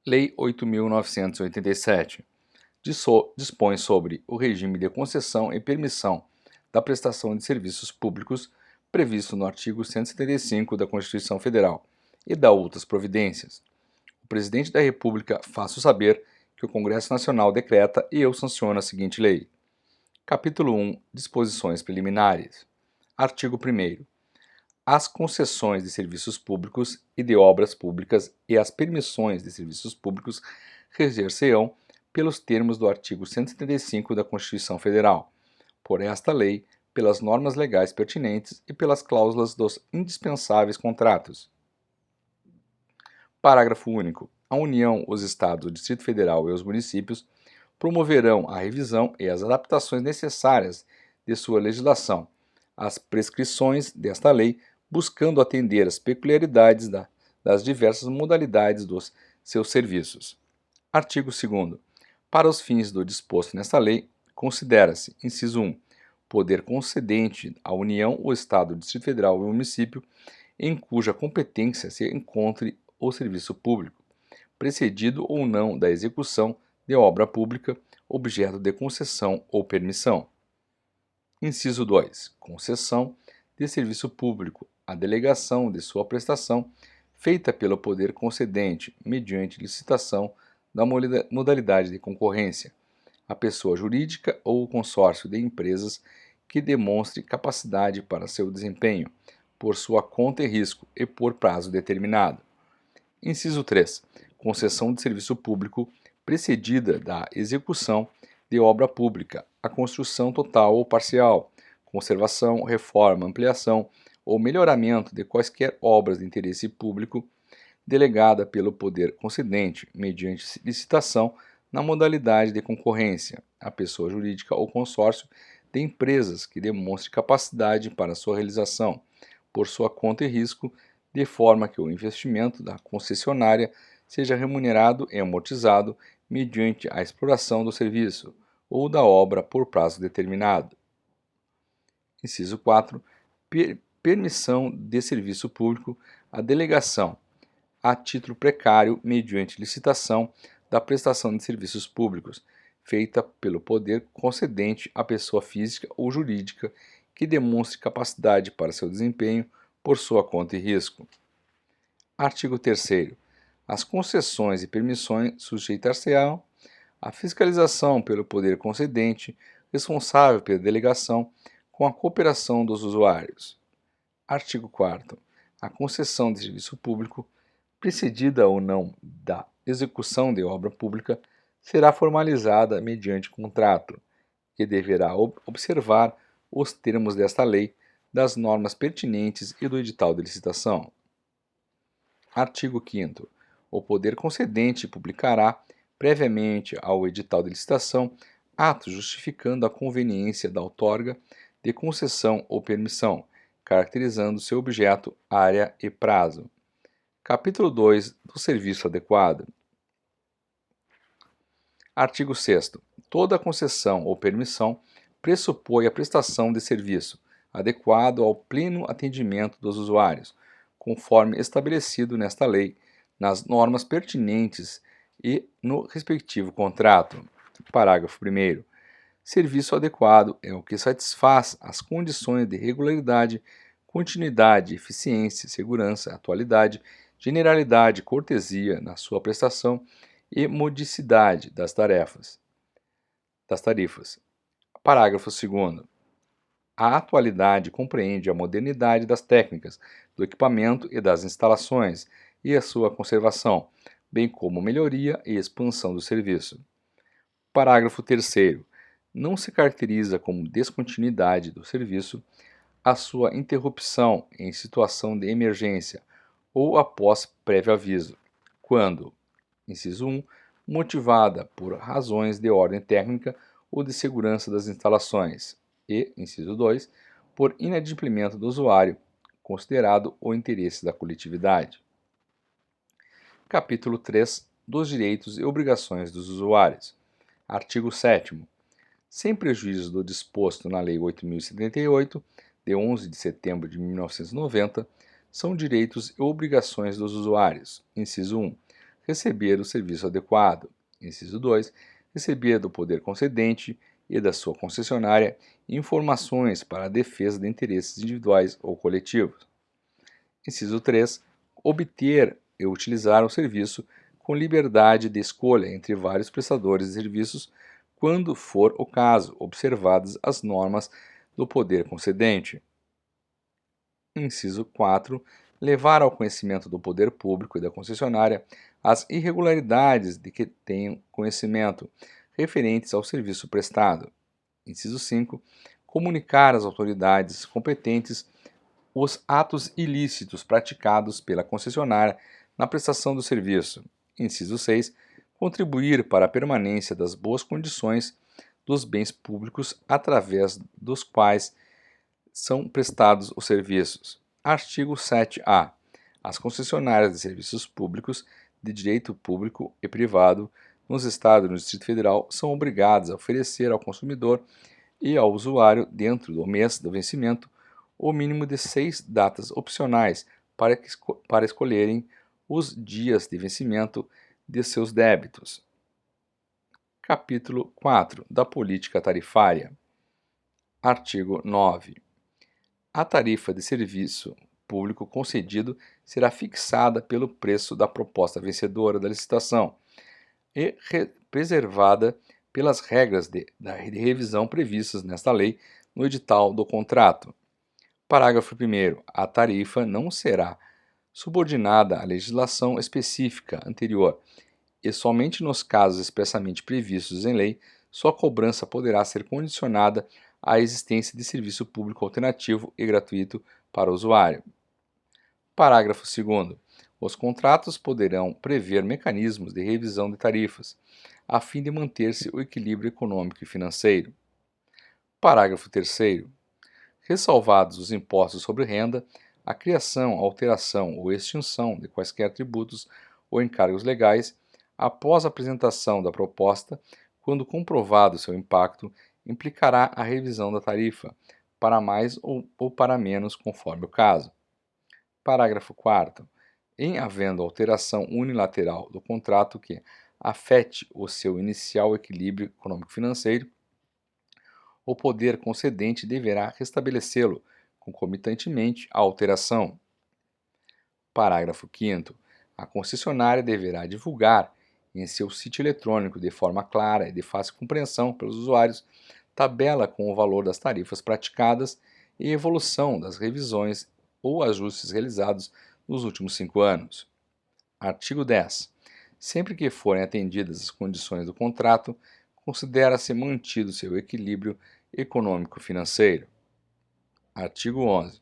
Lei 8.987 dispõe sobre o regime de concessão e permissão da prestação de serviços públicos previsto no artigo 175 da Constituição Federal e dá outras providências. O Presidente da República faço saber que o Congresso Nacional decreta e eu sanciono a seguinte lei. Capítulo 1. Disposições preliminares. Artigo 1º. As concessões de serviços públicos e de obras públicas e as permissões de serviços públicos reger-se-ão pelos termos do artigo 175 da Constituição Federal, por esta lei, pelas normas legais pertinentes e pelas cláusulas dos indispensáveis contratos. Parágrafo único. A União, os Estados, o Distrito Federal e os municípios promoverão a revisão e as adaptações necessárias de sua legislação às prescrições desta lei, buscando atender às peculiaridades das diversas modalidades dos seus serviços. Artigo 2º. Para os fins do disposto nesta lei, considera-se, inciso 1, poder concedente à União, o Estado, o Distrito Federal e o município, em cuja competência se encontre o serviço público, precedido ou não da execução de obra pública, objeto de concessão ou permissão. Inciso 2. Concessão de serviço público, a delegação de sua prestação, feita pelo poder concedente, mediante licitação da modalidade de concorrência, a pessoa jurídica ou o consórcio de empresas que demonstre capacidade para seu desempenho, por sua conta e risco e por prazo determinado. Inciso 3. Concessão de serviço público precedida da execução de obra pública, a construção total ou parcial, conservação, reforma, ampliação ou melhoramento de quaisquer obras de interesse público, delegada pelo poder concedente, mediante licitação na modalidade de concorrência, a pessoa jurídica ou consórcio de empresas que demonstre capacidade para sua realização, por sua conta e risco, de forma que o investimento da concessionária seja remunerado e amortizado mediante a exploração do serviço ou da obra por prazo determinado. Inciso 4. Permissão de serviço público, a delegação, a título precário, mediante licitação, da prestação de serviços públicos, feita pelo poder concedente à pessoa física ou jurídica que demonstre capacidade para seu desempenho por sua conta e risco. Artigo 3º. As concessões e permissões sujeitar-se-ão à fiscalização pelo poder concedente, responsável pela delegação, com a cooperação dos usuários. Artigo 4º. A concessão de serviço público, precedida ou não da execução de obra pública, será formalizada mediante contrato, que deverá observar os termos desta lei, das normas pertinentes e do edital de licitação. Artigo 5º. O poder concedente publicará, previamente ao edital de licitação, ato justificando a conveniência da outorga de concessão ou permissão, caracterizando seu objeto, área e prazo. Capítulo 2 do serviço adequado. Artigo 6º. Toda concessão ou permissão pressupõe a prestação de serviço adequado ao pleno atendimento dos usuários, conforme estabelecido nesta lei, nas normas pertinentes e no respectivo contrato. Parágrafo 1º. Serviço adequado é o que satisfaz as condições de regularidade, continuidade, eficiência, segurança, atualidade, generalidade, cortesia na sua prestação e modicidade das tarifas. Parágrafo 2º. A atualidade compreende a modernidade das técnicas, do equipamento e das instalações e a sua conservação, bem como melhoria e expansão do serviço. Parágrafo 3º. Não se caracteriza como descontinuidade do serviço a sua interrupção em situação de emergência ou após prévio aviso, quando, inciso 1, motivada por razões de ordem técnica ou de segurança das instalações e, inciso 2, por inadimplemento do usuário, considerado o interesse da coletividade. Capítulo 3 dos direitos e obrigações dos usuários. Artigo 7º. Sem prejuízo do disposto na Lei 8.078, de 11 de setembro de 1990, são direitos e obrigações dos usuários. Inciso 1. receber o serviço adequado. Inciso 2. Receber do poder concedente e da sua concessionária informações para a defesa de interesses individuais ou coletivos. Inciso 3. Obter e utilizar o serviço com liberdade de escolha entre vários prestadores de serviços, quando for o caso, observadas as normas do poder concedente. Inciso 4. Levar ao conhecimento do poder público e da concessionária as irregularidades de que tenham conhecimento referentes ao serviço prestado. Inciso 5. Comunicar às autoridades competentes os atos ilícitos praticados pela concessionária na prestação do serviço. Inciso 6. Contribuir para a permanência das boas condições dos bens públicos através dos quais são prestados os serviços. Artigo 7-A. As concessionárias de serviços públicos de direito público e privado nos Estados e no Distrito Federal são obrigadas a oferecer ao consumidor e ao usuário, dentro do mês do vencimento, o mínimo de 6 datas opcionais para escolherem os dias de vencimento de seus débitos. Capítulo 4 da Política Tarifária. Artigo 9. A tarifa de serviço público concedido será fixada pelo preço da proposta vencedora da licitação e preservada pelas regras de revisão previstas nesta lei no edital do contrato. Parágrafo 1º. A tarifa não será subordinada à legislação específica anterior e somente nos casos expressamente previstos em lei, sua cobrança poderá ser condicionada à existência de serviço público alternativo e gratuito para o usuário. Parágrafo 2º. Os contratos poderão prever mecanismos de revisão de tarifas, a fim de manter-se o equilíbrio econômico e financeiro. Parágrafo 3º. Ressalvados os impostos sobre renda, a criação, alteração ou extinção de quaisquer tributos ou encargos legais, após a apresentação da proposta, quando comprovado seu impacto, implicará a revisão da tarifa, para mais ou para menos, conforme o caso. Parágrafo 4º. Em havendo alteração unilateral do contrato que afete o seu inicial equilíbrio econômico-financeiro, o poder concedente deverá restabelecê-lo, concomitantemente à alteração. Parágrafo 5º. A concessionária deverá divulgar em seu sítio eletrônico, de forma clara e de fácil compreensão pelos usuários, tabela com o valor das tarifas praticadas e evolução das revisões ou ajustes realizados nos últimos 5 anos. Artigo 10. Sempre que forem atendidas as condições do contrato, considera-se mantido seu equilíbrio econômico-financeiro. Artigo 11.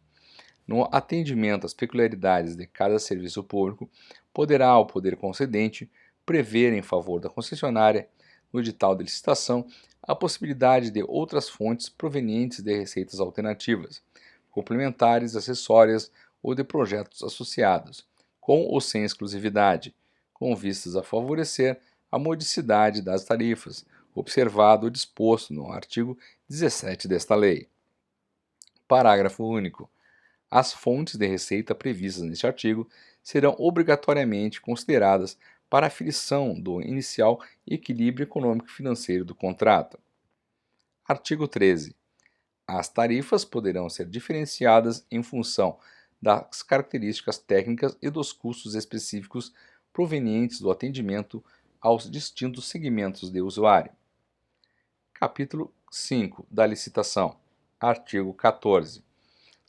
No atendimento às peculiaridades de cada serviço público, poderá o poder concedente prever em favor da concessionária, no edital de licitação, a possibilidade de outras fontes provenientes de receitas alternativas, complementares, acessórias ou de projetos associados, com ou sem exclusividade, com vistas a favorecer a modicidade das tarifas, observado o disposto no artigo 17 desta lei. Parágrafo único. As fontes de receita previstas neste artigo serão obrigatoriamente consideradas para a aferição do inicial equilíbrio econômico e financeiro do contrato. Artigo 13. As tarifas poderão ser diferenciadas em função das características técnicas e dos custos específicos provenientes do atendimento aos distintos segmentos de usuário. Capítulo 5 da licitação. Artigo 14.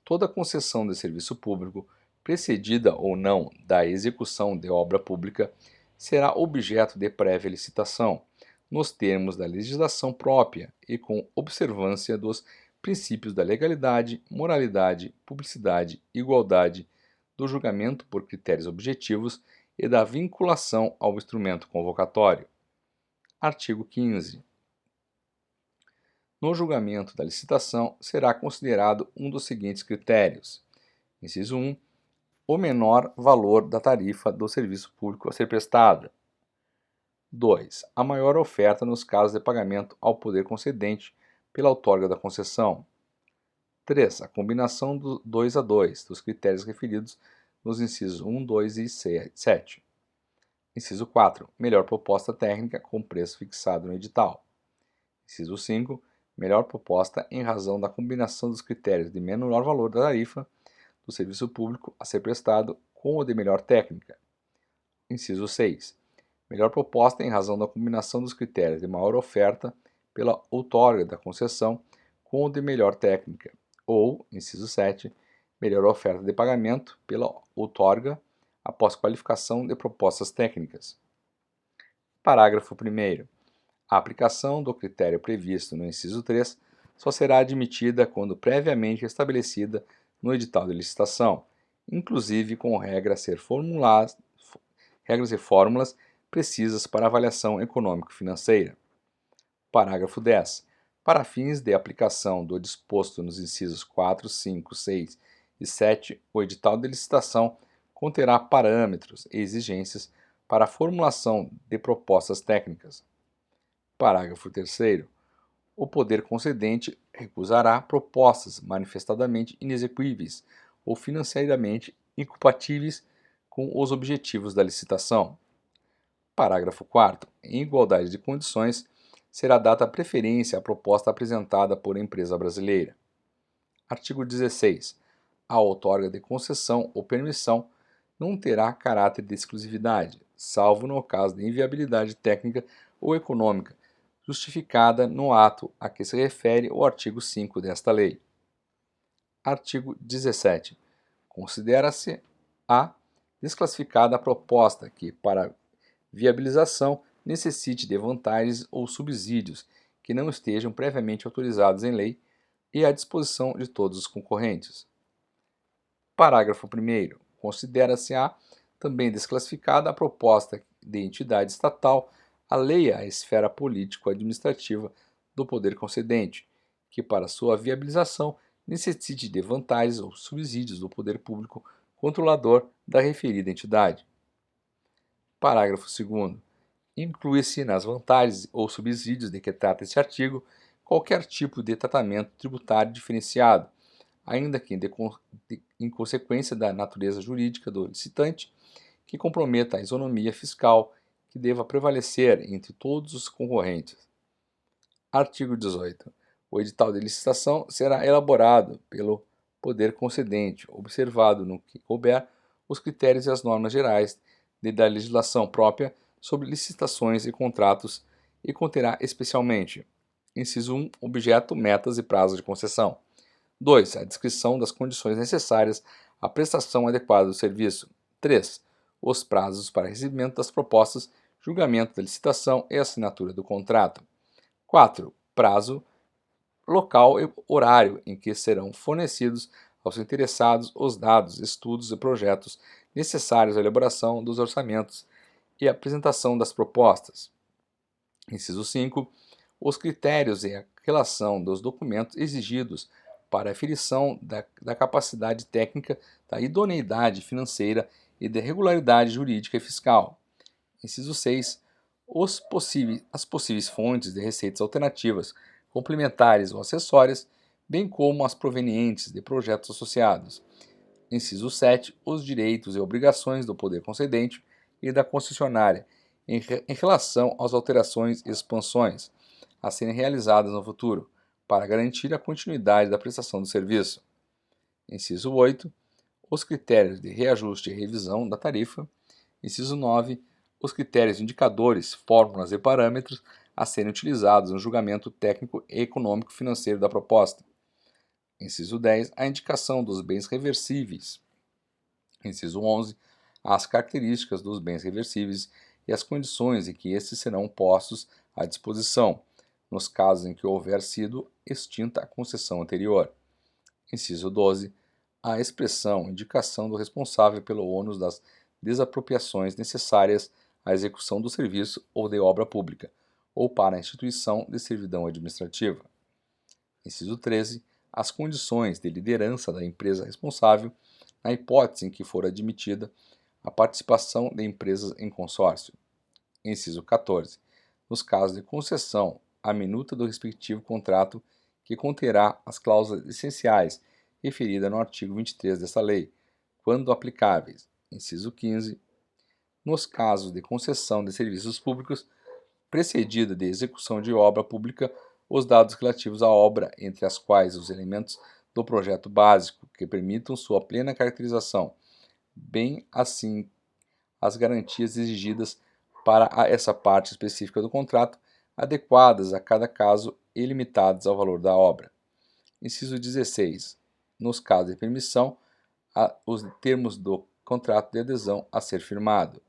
Toda concessão de serviço público, precedida ou não da execução de obra pública, será objeto de prévia licitação, nos termos da legislação própria e com observância dos princípios da legalidade, moralidade, publicidade, igualdade, do julgamento por critérios objetivos e da vinculação ao instrumento convocatório. Artigo 15. No julgamento da licitação será considerado um dos seguintes critérios. Inciso 1. O menor valor da tarifa do serviço público a ser prestado. 2. A maior oferta nos casos de pagamento ao poder concedente pela outorga da concessão. 3. A combinação do 2 a 2 dos critérios referidos nos incisos 1, 2 e 7. Inciso 4. Melhor proposta técnica com preço fixado no edital. Inciso 5. Melhor proposta em razão da combinação dos critérios de menor valor da tarifa do serviço público a ser prestado com o de melhor técnica. Inciso 6. Melhor proposta em razão da combinação dos critérios de maior oferta pela outorga da concessão com o de melhor técnica. Ou, inciso 7, melhor oferta de pagamento pela outorga após qualificação de propostas técnicas. Parágrafo 1º. A aplicação do critério previsto no inciso 3 só será admitida quando previamente estabelecida no edital de licitação, inclusive com regras e fórmulas precisas para avaliação econômico-financeira. Parágrafo 10. Para fins de aplicação do disposto nos incisos 4, 5, 6 e 7, o edital de licitação conterá parâmetros e exigências para a formulação de propostas técnicas. Parágrafo 3º. O poder concedente recusará propostas manifestadamente inexequíveis ou financeiramente incompatíveis com os objetivos da licitação. Parágrafo 4º. Em igualdade de condições, será dada preferência à proposta apresentada por empresa brasileira. Artigo 16. A outorga de concessão ou permissão não terá caráter de exclusividade, salvo no caso de inviabilidade técnica ou econômica, justificada no ato a que se refere o artigo 5 desta lei. Artigo 17. Considera-se a desclassificada a proposta que, para viabilização, necessite de vantagens ou subsídios que não estejam previamente autorizados em lei e à disposição de todos os concorrentes. Parágrafo 1º. Considera-se-á também desclassificada a proposta de entidade estatal alheia à esfera político-administrativa do poder concedente, que para sua viabilização necessite de vantagens ou subsídios do poder público controlador da referida entidade. Parágrafo 2º. Inclui-se nas vantagens ou subsídios de que trata este artigo qualquer tipo de tratamento tributário diferenciado, ainda que em consequência da natureza jurídica do licitante, que comprometa a isonomia fiscal que deva prevalecer entre todos os concorrentes. Artigo 18. O edital de licitação será elaborado pelo poder concedente, observado no que couber os critérios e as normas gerais da legislação própria sobre licitações e contratos e conterá especialmente: inciso 1, objeto, metas e prazos de concessão. 2. A descrição das condições necessárias à prestação adequada do serviço. 3. Os prazos para recebimento das propostas, julgamento da licitação e assinatura do contrato. 4. Prazo, local e horário em que serão fornecidos aos interessados os dados, estudos e projetos necessários à elaboração dos orçamentos e apresentação das propostas. Inciso 5. Os critérios e a relação dos documentos exigidos para a aferição da capacidade técnica, da idoneidade financeira e da regularidade jurídica e fiscal. Inciso 6. As possíveis fontes de receitas alternativas, complementares ou acessórias, bem como as provenientes de projetos associados. Inciso 7. Os direitos e obrigações do poder concedente e da concessionária em relação às alterações e expansões a serem realizadas no futuro, para garantir a continuidade da prestação do serviço. Inciso 8. Os critérios de reajuste e revisão da tarifa. Inciso 9. Os critérios indicadores, fórmulas e parâmetros a serem utilizados no julgamento técnico e econômico financeiro da proposta. Inciso 10. A indicação dos bens reversíveis. Inciso 11. As características dos bens reversíveis e as condições em que estes serão postos à disposição, nos casos em que houver sido extinta a concessão anterior. Inciso 12. A expressão, indicação do responsável pelo ônus das desapropriações necessárias à execução do serviço ou de obra pública, ou para a instituição de servidão administrativa. Inciso 13. As condições de liderança da empresa responsável, na hipótese em que for admitida a participação de empresas em consórcio. Inciso 14. Nos casos de concessão, a minuta do respectivo contrato que conterá as cláusulas essenciais referidas no artigo 23 desta lei, quando aplicáveis. Inciso 15. nos casos de concessão de serviços públicos precedida de execução de obra pública, os dados relativos à obra, entre as quais os elementos do projeto básico que permitam sua plena caracterização, bem assim as garantias exigidas para essa parte específica do contrato, adequadas a cada caso e limitadas ao valor da obra. Inciso 16. Nos casos de permissão, os termos do contrato de adesão a ser firmado.